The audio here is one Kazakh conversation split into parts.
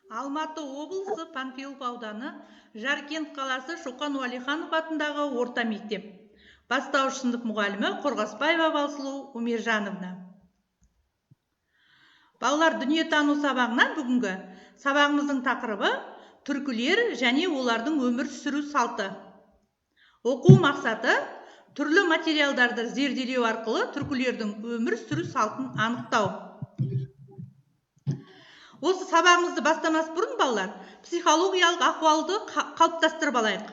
Алматы облысы Панфилов ауданы Жаркент қаласы Шоқан Уәлиханов атындағы орта мектеп. Бастауыш сынып мұғалімі Қорғасбаева Балсұлу Умержановна. Балалар, дүниетану сабағынан бүгінгі сабағымыздың тақырыбы түркілер және олардың өмір сүру салты. Оқу мақсаты түрлі материалдарды зерделеу арқылы түркілердің өмір сүру салтын анықтау. Осы сабағымызды бастамас бұрын, балалар, психологиялық ахуалды қалыптастырып алайық.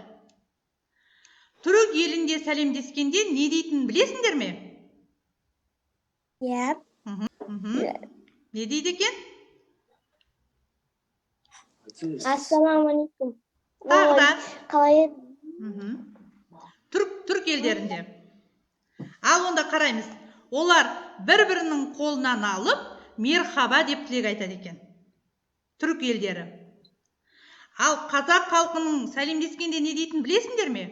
Түрік елінде сәлемдескенде не дейтінін білесіңдер ме? Иә. Не дейді екен? Ассаламалейкум. Тағы да. Қалай? Түрік елдерінде. Ал онда қараймыз. Олар бір-бірінің қолынан алып, мерхаба деп тілек айтады екен. Түрік елдері. Ал қазақ халқының сәлемдескенде не дейтінін білесіңдер ме?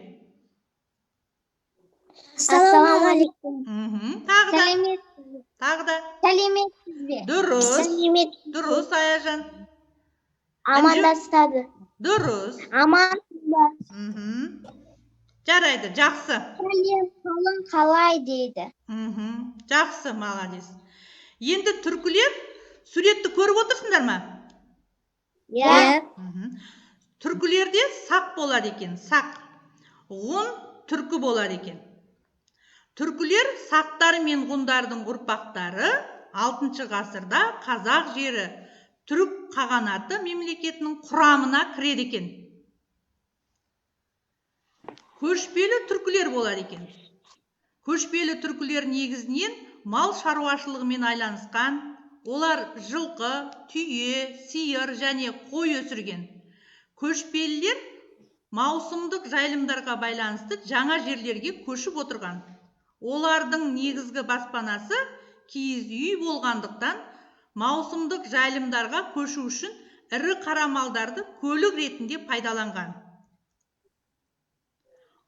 Ассаламалейкум. Тағы да. Сәлеметсіз бе? Дұрыс, Аяжан. Амандасады. Дұрыс. Амандасады. Жарайды, жақсы. Сәлем, қалың қалай дейді. Жақсы, молодец. Енді түркілер суретті көріп отырсыңдар ма? Иә. Түркілерде сақ болады екен, сақ. Ғұн түркі болады екен. Түркілер сақтар мен ғұндардың ұрпақтары 6 ғасырда қазақ жері түрік қағанаты мемлекетінің құрамына кіреді екен. Көшпелі түркілер болады екен. Көшпелі түркілер негізінен мал шаруашылығымен айланысқан, олар жылқы, түйе, сиыр және қой өсірген. Көшпелілер маусымдық жайылымдарға байланысты жаңа жерлерге көшіп отырған. Олардың негізгі баспанасы киіз үй болғандықтан, маусымдық жайылымдарға көшу үшін ірі қара малдарды көлік ретінде пайдаланған.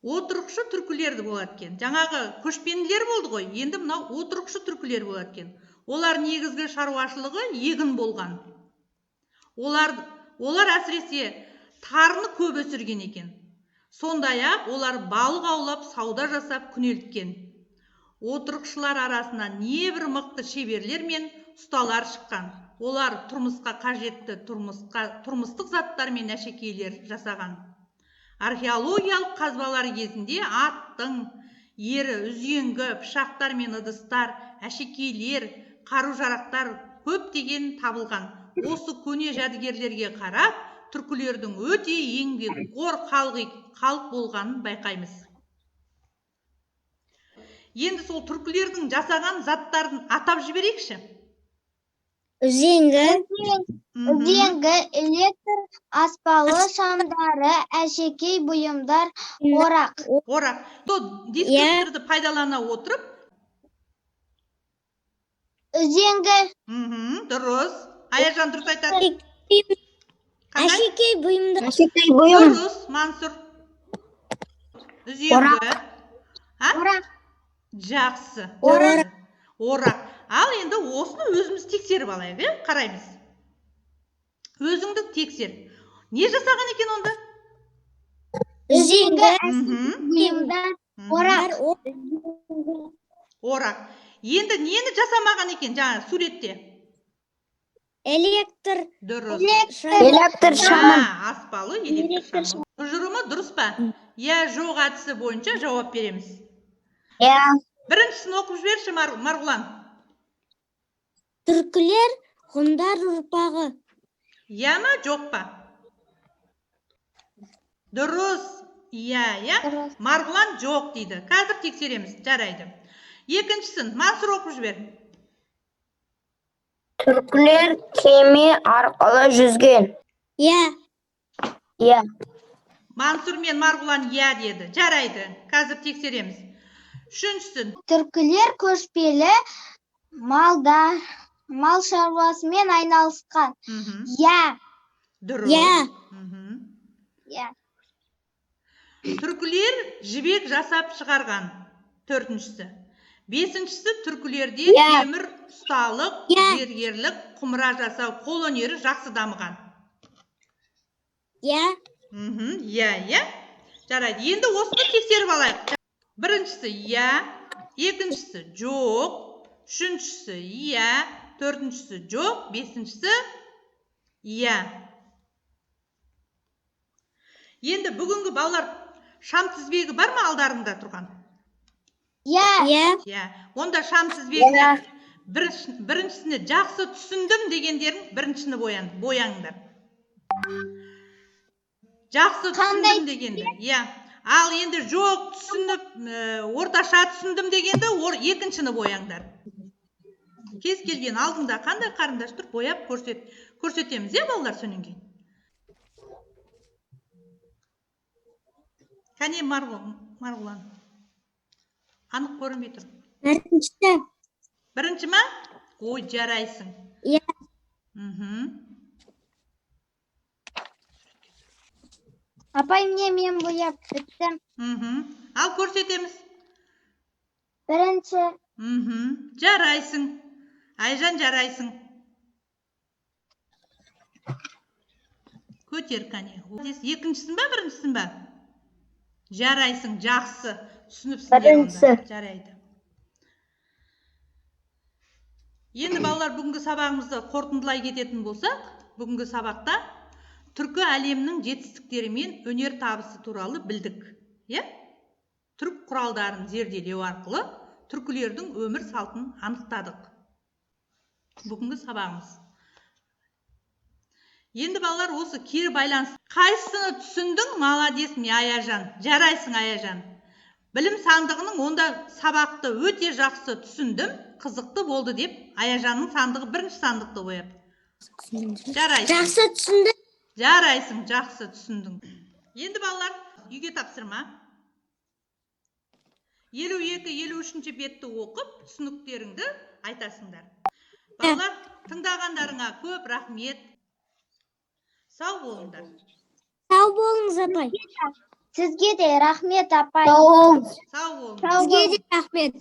Отырықшы түркілерді болады екен. Жаңағы көшпенділер болды ғой, енді мынау отырықшы түркілер болады екен. Олар негізгі шаруашылығы егін болған. Олар әсіресе тарыны көп өсірген екен. Сондай-ақ олар балық аулап, сауда жасап күнелткен. Отырықшылар арасына небір мықты шеберлер мен ұсталар шыққан. Олар тұрмысқа қажетті тұрмыстық заттар мен әшекейлер жасаған. Археологиялық қазбалар кезінде аттың ері, үзеңгі, пышақтар мен ыдыстар, әшекейлер, қару-жарақтар көптеген табылған. Осы көне жәдігерлерге қарап, түркілердің өте еңбекқор халық болғанын байқаймыз. Енді сол түркілердің жасаған заттарын атап жіберейікші. Үзеңгі, электр аспалы шамдары, әшекей бұйымдар, орақ. Дискрипторды пайдалана отырып. Үзеңгі. Дұрыс. Аяжан дұрыс айтады. Әшекей бұйымдар. Дұрыс, Мансұр. Үзеңгі. Орақ. Жақсы. Орақ. Ал енді осыны өзіміз тексеріп алайық, қараймыз. Өзіңді тексер. Не жасаған екен онда? Үзеңгі, бұйымдар, орақ. Енді нені жасамаған екен жаңа суретте? Электр. Дұрыс. Электр шамы. Аспалы электр шамы. Тұжырымы дұрыс па? Я, жоқ әдісі бойынша жауап береміз. Я. Біріншісін оқып жіберші, Марғұлан. Түркілер ғұндар ұрпағы. Я ма, жоқ па? Дұрыс. Я. Марғұлан жоқ дейді. Қазір тексереміз, жарайды. Екіншісін, Мансұр оқып жібер. Түркілер кеме арқылы жүзген. Я. Мансұр мен Марғұлан я деді. Жарайды. Қазір тексереміз. Үшіншісін. Түркілер көшпелі мал шаруасымен айналысқан. Я. Дұрыс. Я. Түркілер жібек жасап шығарған. Төртіншісі. Бесіншісі, түркілерде темір ұсталық, зергерлік, құмыра жасау, қол өнері жақсы дамыған. иә. Иә. Жарайды. Енді осыны тексеріп алайық. Біріншісі иә, екіншісі жоқ, үшіншісі иә, төртіншісі жоқ, бесіншісі иә. Енді бүгінгі балалар шам тізбегі бар ма алдарында тұрған? Иә. Иә. Онда шам тізбегіне біріншісіне жақсы түсіндім дегендерің біріншісіне бояңдар. Жақсы түсіндім дегенді. Иә. Ал енді жоқ түсініп, орташа түсіндім дегенді екіншіні бояңдар. Кез келген алдыңда қандай қарындаш тұр, бояп көрсетеміз, е балалар сонан кейін. Кәне Марғұлан. Анық көрінбей тұр. Бірінші ма? Ой, жарайсың. Иә. Апай, мен бояп біттім. Ал көрсетеміз. Бірінші. Жарайсың. Айжан, жарайсың. Көтер, кәне. Екіншісін ба, біріншісін ба? Жарайсың, жақсы. Түсініпсіңдер онда. Жарайды. Енді балалар бүгінгі сабағымызды қорытындылай кететін болсақ, бүгінгі сабақта түркі әлемінің жетістіктері мен өнер табысы туралы білдік. Түрік құралдарын зерделеу арқылы түркілердің өмір салтын анықтадық. Бүгінгі сабағымыз. Енді балалар осы кері байланыс. Қайсыны түсіндің? Маладес, Аяжан. Жарайсың, Аяжан. Білім сандығының онда сабақты өте жақсы түсіндім, қызықты болды деп, Аяжанның сандығы бірінші сандықты бояды. Жарайсың. Жақсы түсіндің. Жарайсың, жақсы түсіндің. Енді балалар, үйге тапсырма. 52-53 бетті оқып, түсініктеріңді айтасыңдар. Балалар, тыңдағандарыңа көп рахмет. Сау болыңдар. Сау болыңыз, апай. Сізге де рахмет, апай. Сау болыңыз. Сау болыңдар. Сізге де рахмет.